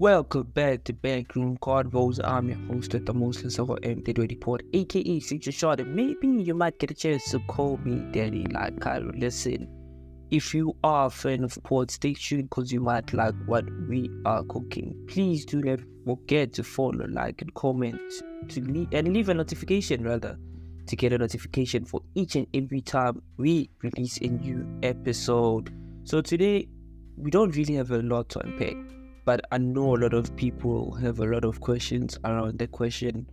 Welcome back to Backroom Convos. I'm your host at the most Lesego M, the report, aka Feature Short. And maybe you might get a chance to call me Daddy. Like, Kylo, listen. If you are a fan of pod, stay tuned because you might like what we are cooking. Please do not forget to follow, like, and comment, and leave a notification rather to get a notification for each and every time we release a new episode. So today we don't really have a lot to unpack, but I know a lot of people have a lot of questions around the question,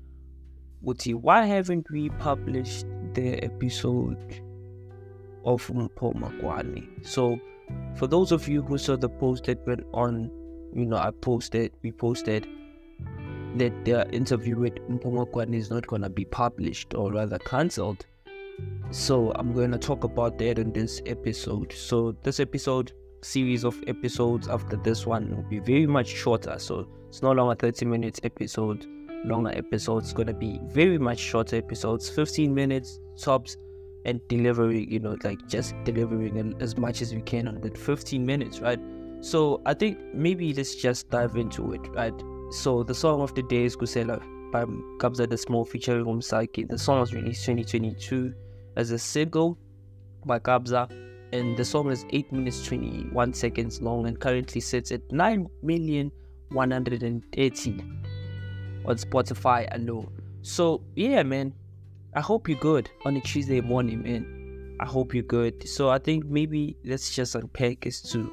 why haven't we published the episode of Mpho Makwana? So for those of you who saw the post that went on, we posted that the interview with Mpho Makwana is not going to be published, or rather cancelled. So I'm going to talk about that in this episode. So this series of episodes after this one will be very much shorter. So it's no longer 30 minutes episode, longer episodes. It's going to be very much shorter episodes, 15 minutes tops, and delivering, just delivering as much as we can on that 15 minutes, right? So I think maybe let's just dive into it, right? So the song of the day is Kusela by Kabza the Small featuring Umsaki. The song was released 2022 as a single by Kabza, and the song is 8 minutes 21 seconds long and currently sits at 9,130 on Spotify alone. So yeah, man, I hope you're good on a Tuesday morning, man. I hope you're good. So I think maybe let's just unpack as to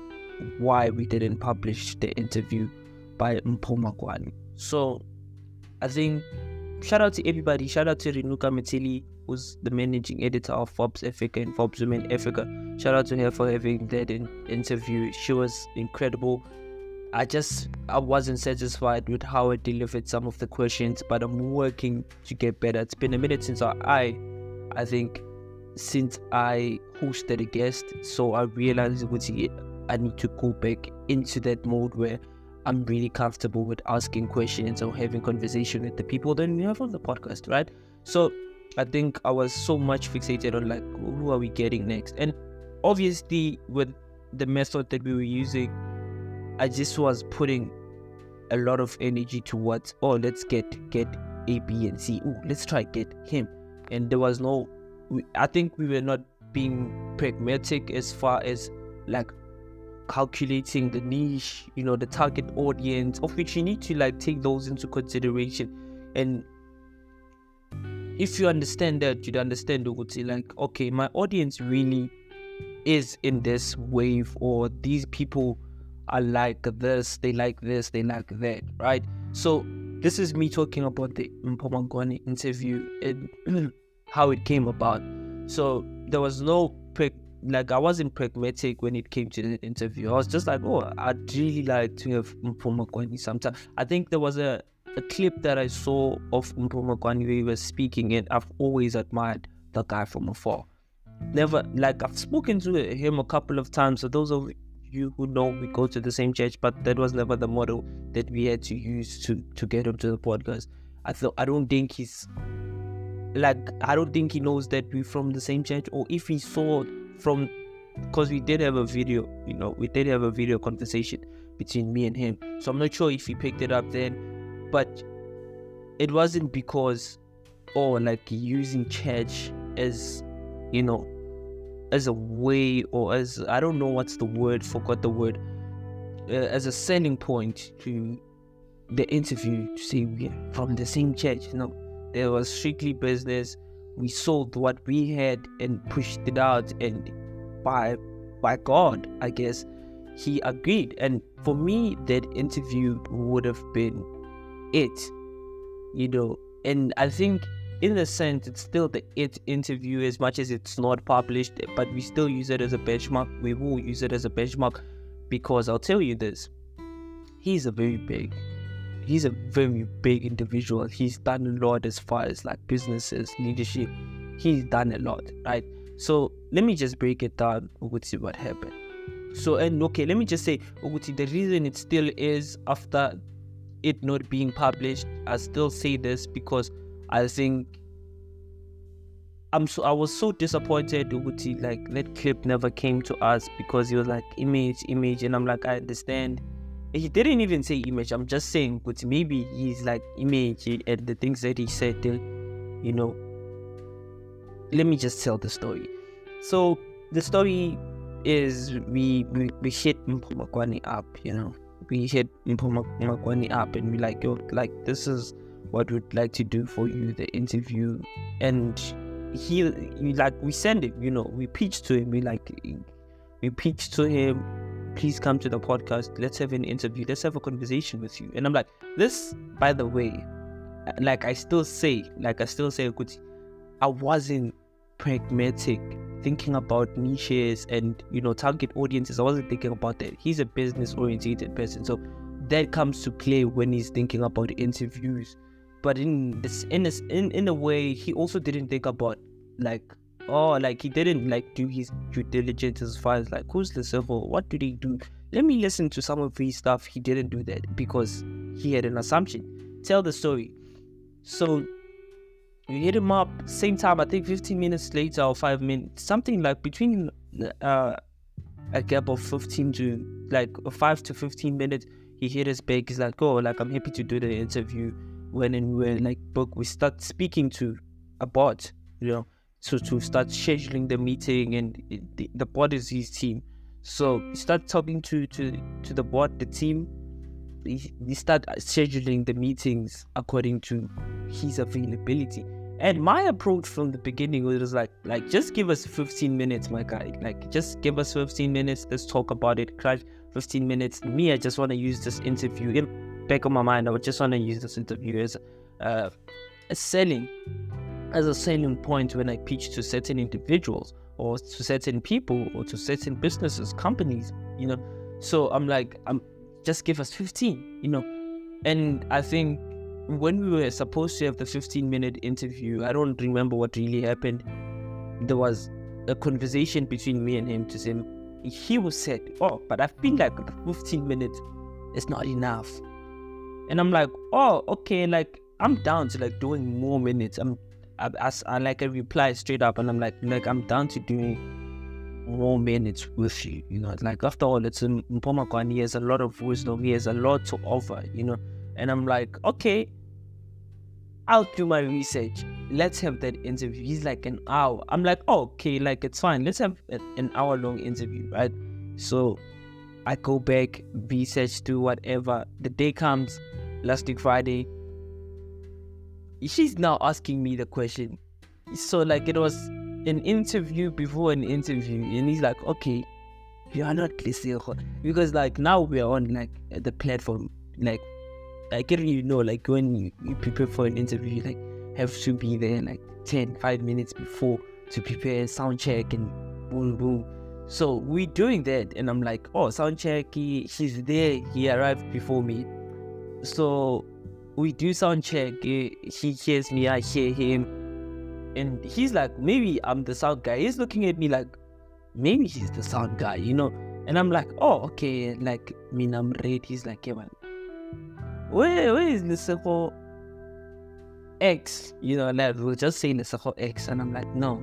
why we didn't publish the interview by Mpho Makwana. So I think shout out to everybody. Shout out to Renuka Metili, who's the managing editor of Forbes Africa and Forbes Women Africa. Shout out to her for having that interview. She was incredible. I wasn't satisfied with how I delivered some of the questions, but I'm working to get better. It's been a minute since I hosted a guest, so I realized I need to go back into that mode where I'm really comfortable with asking questions or having conversation with the people that we have on the podcast, right? So I think I was so much fixated on who are we getting next? And obviously with the method that we were using, I just was putting a lot of energy towards, let's get A, B, and C. Let's try get him. And there was I think we were not being pragmatic as far as calculating the niche, the target audience, of which you need to take those into consideration. And if you understand that, you'd understand okay, my audience really is in this wave, or these people are like this, they like that, right? So this is me talking about the Mpho Makwana interview and how it came about. So there was I wasn't pragmatic when it came to the interview. I was just I'd really like to have Mpho Makwana sometime. I think there was a clip that I saw of Mpho Makwana where he was speaking, and I've always admired the guy from afar. Never, I've spoken to him a couple of times. So those of you who know, we go to the same church, but that was never the model that we had to use to get him to the podcast. I don't think he knows that we're from the same church, or if he saw because we did have a video, conversation between me and him. So I'm not sure if he picked it up then, but it wasn't because using church as as a way, or as, I don't know what's the word, forgot the word, as a selling point to the interview to say we're from the same church. There was strictly business. We sold what we had and pushed it out, and by God, I guess, he agreed. And for me, that interview would have been it, and I think in a sense it's still the it interview, as much as it's not published, but we still use it as a benchmark. We will use it as a benchmark, because I'll tell you this, he's a very big individual. He's done a lot as far as businesses, leadership. He's done a lot, right? So let me just break it down, Uguti, what happened. So, let me just say, Uguti, the reason it still is after it not being published, I still say this because I think I was so disappointed, Uguti, that clip never came to us, because he was image, and I'm I understand he didn't even say image. I'm just saying, but maybe he's like image and the things that he said, you know. Let me just tell the story. So the story is we hit Mpho Makwana up, you know. We hit Mpho Makwana up and we like, yo, like this is what we'd like to do for you, the interview. And he like, we send it, you know, we pitch to him, we pitch to him, please come to the podcast, let's have an interview, let's have a conversation with you. And I'm like, this, by the way, like I still say, I wasn't pragmatic, thinking about niches and, you know, target audiences. I wasn't thinking about that. He's a business oriented person, so that comes to play when he's thinking about interviews. But in a way, he also didn't think about he didn't like do his due diligence as far as like, who's Lesego, what do they do, let me listen to some of his stuff. He didn't do that because he had an assumption. Tell the story. So we hit him up same time, I think 15 minutes later or 5 minutes, something like between a gap of 15 to like 5 to 15 minutes. He hit us back. He's like, oh, like I'm happy to do the interview. When and we're like, book, we start speaking to a bot, you know, so to start scheduling the meeting, and the bot is his team. So we start talking to the bot, the team. We start scheduling the meetings according to his availability. And my approach from the beginning was like just give us 15 minutes, my guy. Like just give us 15 minutes. Let's talk about it. Crash 15 minutes. Me, I just want to use this interview. In back of my mind, I would just want to use this interview as a selling point when I pitch to certain individuals or to certain people or to certain businesses, companies, you know. So I'm like, just give us 15, you know. And I think when we were supposed to have the 15-minute interview, I don't remember what really happened. There was a conversation between me and him to say, he was said, oh, but I feel like the 15 minutes is not enough. And I'm like, oh, okay, like I'm down to like doing more minutes. I like a reply straight up, and I'm like I'm down to doing more minutes with you. You know, like after all, it's Mpho Makwana. He has a lot of wisdom. He has a lot to offer. You know, and I'm like, okay, I'll do my research. Let's have that interview. He's like an hour. I'm like, oh, okay, like it's fine. Let's have an hour-long interview, right? So I go back, research, do whatever. The day comes, last week Friday. She's now asking me the question. So like it was an interview before an interview, and he's like, okay, you are not Lesego, because like now we're on like the platform, like I get you know, like when you prepare for an interview, you like have to be there like 5 minutes before to prepare sound check and boom boom. So we're doing that, and I'm like, oh, sound check, he's there, he arrived before me. So we do sound check, he hears me, I hear him, and he's like, maybe I'm the sound guy. He's looking at me like, maybe he's the sound guy, you know. And I'm like, oh, okay, like, I mean, I'm ready. He's like, yeah, man, where is Lesego X? You know, like, we'll just say Lesego X. And I'm like, no,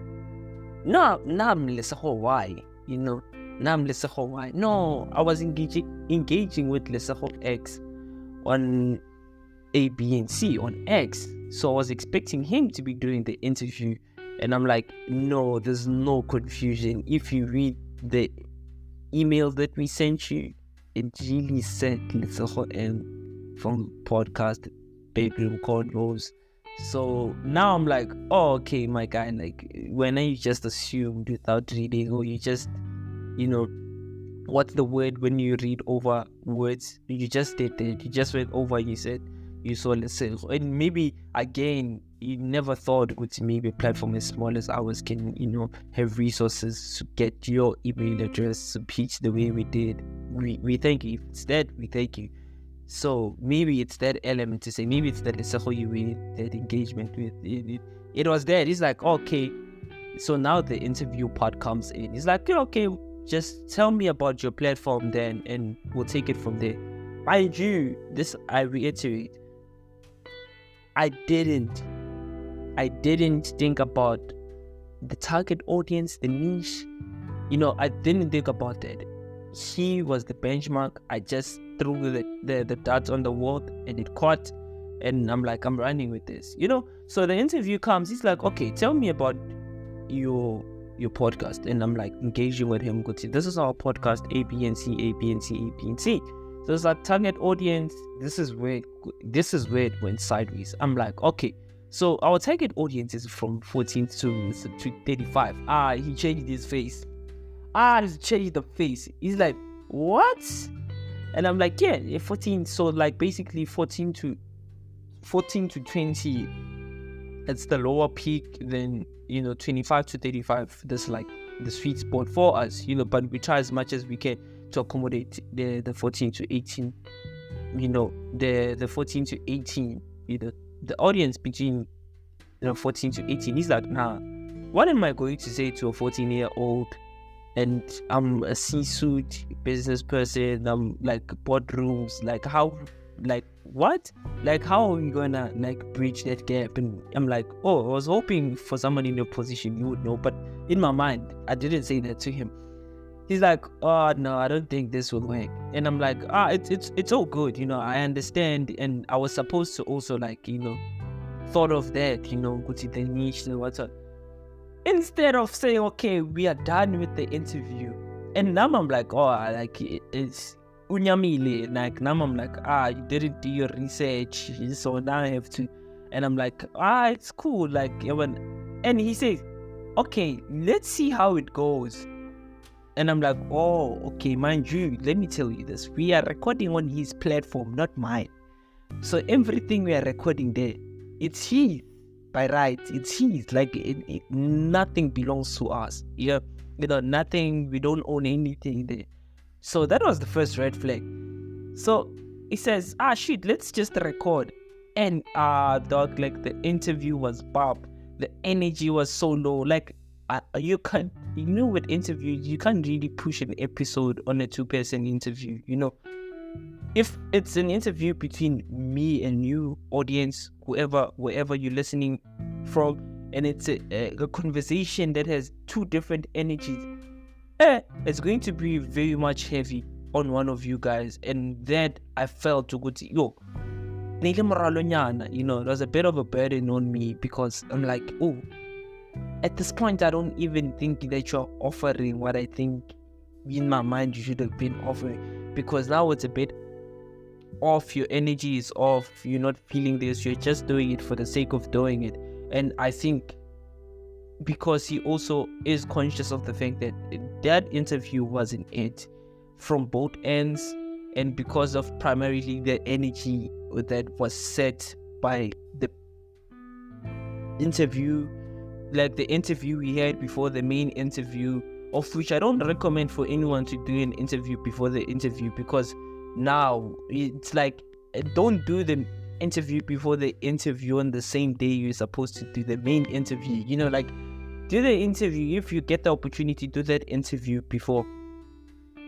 I'm Lesego Y, you know. Now I'm Lesego Y. No, I was engaging with Lesego X on A, B, and C on X. So I was expecting him to be doing the interview, and I'm like, no, there's no confusion. If you read the email that we sent you, it really said Lesego M from podcast Backroom Convos. So now I'm like, oh, okay, my guy, like when you just assumed without reading, or you just, you know, what's the word when you read over words? You just did that. You just went over, you said you saw Lesego. And maybe again, you never thought with maybe a platform as small as ours can, you know, have resources to get your email address to pitch the way we did. We thank you. If it's that, we thank you. So maybe it's that element to say, maybe it's that Lesego you really that engagement with. It was that. It's like, okay, so now the interview part comes in. It's like, okay, just tell me about your platform then, and we'll take it from there. Mind you, this I reiterate, I didn't think about the target audience, the niche. You know, I didn't think about that. he was the benchmark. I just threw the darts on the wall and it caught. And I'm like, I'm running with this, So the interview comes. He's like, okay, tell me about your podcast. And I'm like engaging with him. This is our podcast, A, B, and C, A, B, and C, A, B, and C. So it's like target audience. This is where it went sideways. I'm like, okay. So our target audience is from 14 to 35. He changed his face. He changed the face. He's like, what? And I'm like, yeah, 14. So like basically 14 to 20. It's the lower peak. Then 25 to 35. That's like the sweet spot for us. But we try as much as we can to accommodate the 14 to 18. The 14 to 18. The audience between 14 to 18. He's like, nah, what am I going to say to a 14-year-old? And I'm a C-suite business person. I'm like boardrooms. Like how? Like what? Like how are we gonna like bridge that gap? And I'm like, I was hoping for someone in your position you would know. But in my mind, I didn't say that to him. He's like, oh no, I don't think this will work. And I'm like, it's all good, I understand. And I was supposed to also like, thought of that, go to the niche and what's up. Instead of saying, okay, we are done with the interview. And now I'm like, it's unyamile. Like now I'm like, you didn't do your research, so now I have to. And I'm like, it's cool. Like, and he says, okay, let's see how it goes. And I'm like, okay, mind you, let me tell you this. We are recording on his platform, not mine. So everything we are recording there, it's his by right. It's his. Like, nothing belongs to us. Yeah, nothing. We don't own anything there. So that was the first red flag. So he says, shit, let's just record. And dog, like the interview was bad. The energy was so low. Like, you can't, with interviews, you can't really push an episode on a 2-person interview, If it's an interview between me and you, audience, wherever you're listening from, and it's a conversation that has two different energies, it's going to be very much heavy on one of you guys. And that I felt to go to, it was a bit of a burden on me, because I'm like, at this point, I don't even think that you're offering what I think in my mind you should have been offering, because now it's a bit off. Your energy is off. You're not feeling this. You're just doing it for the sake of doing it. And I think because he also is conscious of the fact that that interview wasn't it from both ends, and because of primarily the energy that was set by the interview, like the interview we had before the main interview, of which I don't recommend for anyone to do an interview before the interview, because now it's like, don't do the interview before the interview on the same day you're supposed to do the main interview. Like, do the interview, if you get the opportunity, do that interview before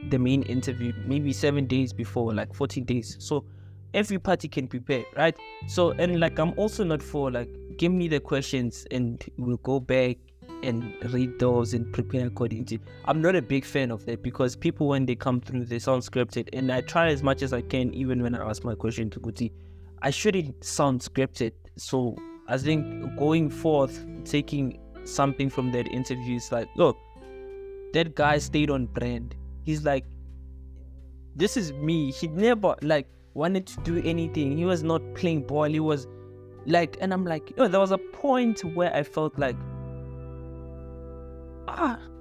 the main interview, maybe 7 days before, like 14 days, so every party can prepare, right? So, and like, I'm also not for like, give me the questions and we'll go back and read those and prepare according to. I'm not a big fan of that, because people, when they come through, they sound scripted, and I try as much as I can, even when I ask my question to Guti, I shouldn't sound scripted. So I think going forth, taking something from that interview is like, look, that guy stayed on brand. He's like, this is me. He never like wanted to do anything. He was not playing ball. He was like, and I'm like, there was a point where I felt like,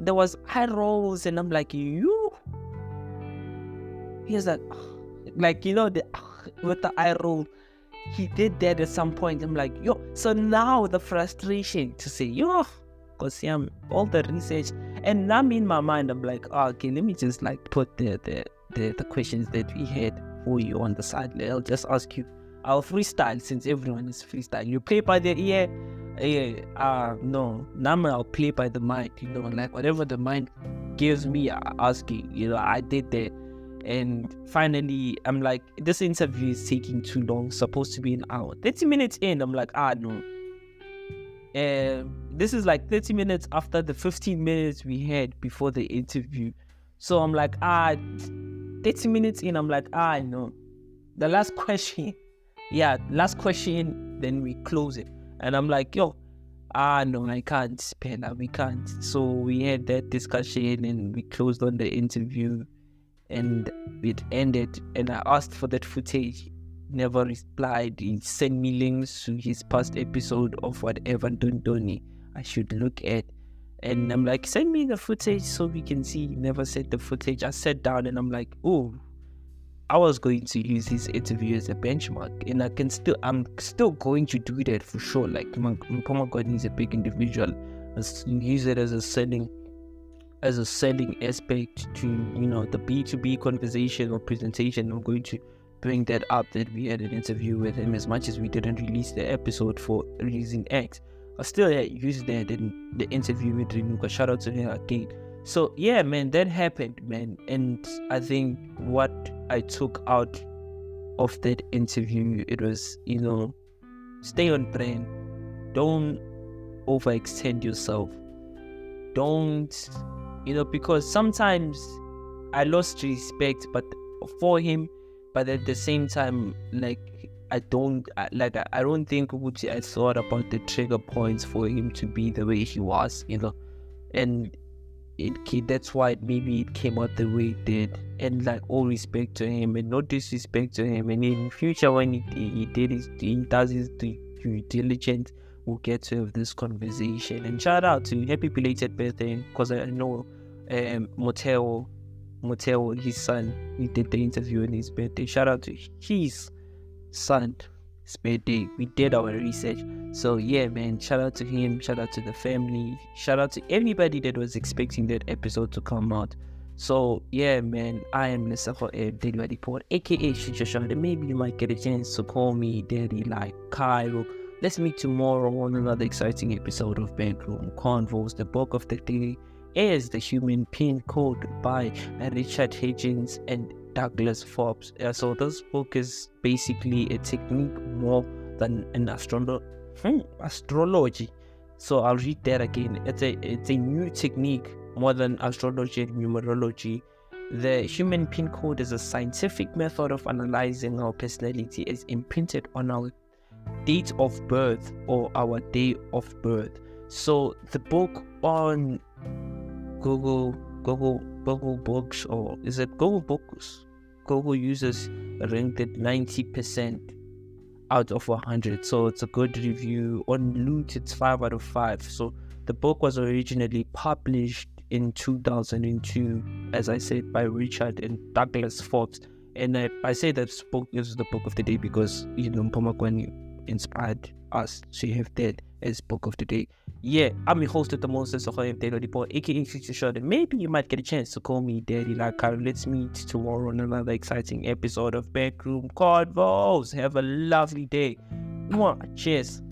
there was eye rolls, and I'm like, you. He's like, with the eye roll, he did that at some point. I'm like, so now the frustration to say, because I'm all the research, and now in my mind, I'm like, okay, let me just like put the questions that we had for you on the side. I'll just ask you. I'll freestyle, since everyone is freestyle. You play by the ear. No. Now I'll play by the mind. Like whatever the mind gives me, I ask you. I did that. And finally, I'm like, this interview is taking too long. Supposed to be an hour. 30 minutes in, I'm like, no. This is like 30 minutes after the 15 minutes we had before the interview. So I'm like, 30 minutes in, I'm like, no. The last question, then we close it. And I'm like, yo, no, I can't spend that. We can't. So we had that discussion and we closed on the interview and it ended. And I asked for that footage. Never replied. He sent me links to his past episode of whatever Dondoni I should look at. And I'm like, send me the footage so we can see. He never sent the footage. I sat down and I'm like, I was going to use this interview as a benchmark, and I'm still going to do that for sure. Like, Makwana is a big individual. Use it as a selling aspect to, the B2B conversation or presentation. I'm going to bring that up, that we had an interview with him, as much as we didn't release the episode for reason X. I still use that in the interview with Renuka. Shout out to her again. So yeah, man, that happened, man. And I think what I took out of that interview, it was, stay on brand. Don't overextend yourself. Don't, because sometimes I lost respect for him, but at the same time, like, I don't think I thought about the trigger points for him to be the way he was, and that's why maybe it came out the way it did. And like, all respect to him and no disrespect to him, and in future when he does his due diligence, we'll get to have this conversation. And shout out to happy belated birthday, because I know Moteo, his son, he did the interview on his birthday. Shout out to his son's birthday. We did our research. So yeah, man, shout out to him, shout out to the family, shout out to everybody that was expecting that episode to come out. So yeah, man, I am Lesego M, Daddy Report, aka Shishashada. Maybe you might get a chance to call me Daddy like Cairo. Let's meet tomorrow on another exciting episode of Backroom Convos. The book of the day is The Human Pin Code by Richard Hitchens and Douglas Forbes. So this book is basically a technique more than an astrology. So I'll read that again. It's a new technique more than astrology and numerology. The human pin code is a scientific method of analyzing our personality as imprinted on our date of birth or our day of birth. So the book on Google Books, or is it Google Books? Google users ranked it 90% out of 100. So it's a good review. On Loot, it's 5 out of 5. So the book was originally published in 2002, as I said, by Richard and Douglas Forbes. And I say that book is the book of the day because, Makwana inspired us to have that as book of the day. Yeah, I'm your host at the most, Lesego M, Daddy Report, aka Shishashada. Maybe you might get a chance to call me Daddy like Cairo. Let's meet tomorrow on another exciting episode of Backroom Convos. Have a lovely day. Cheers.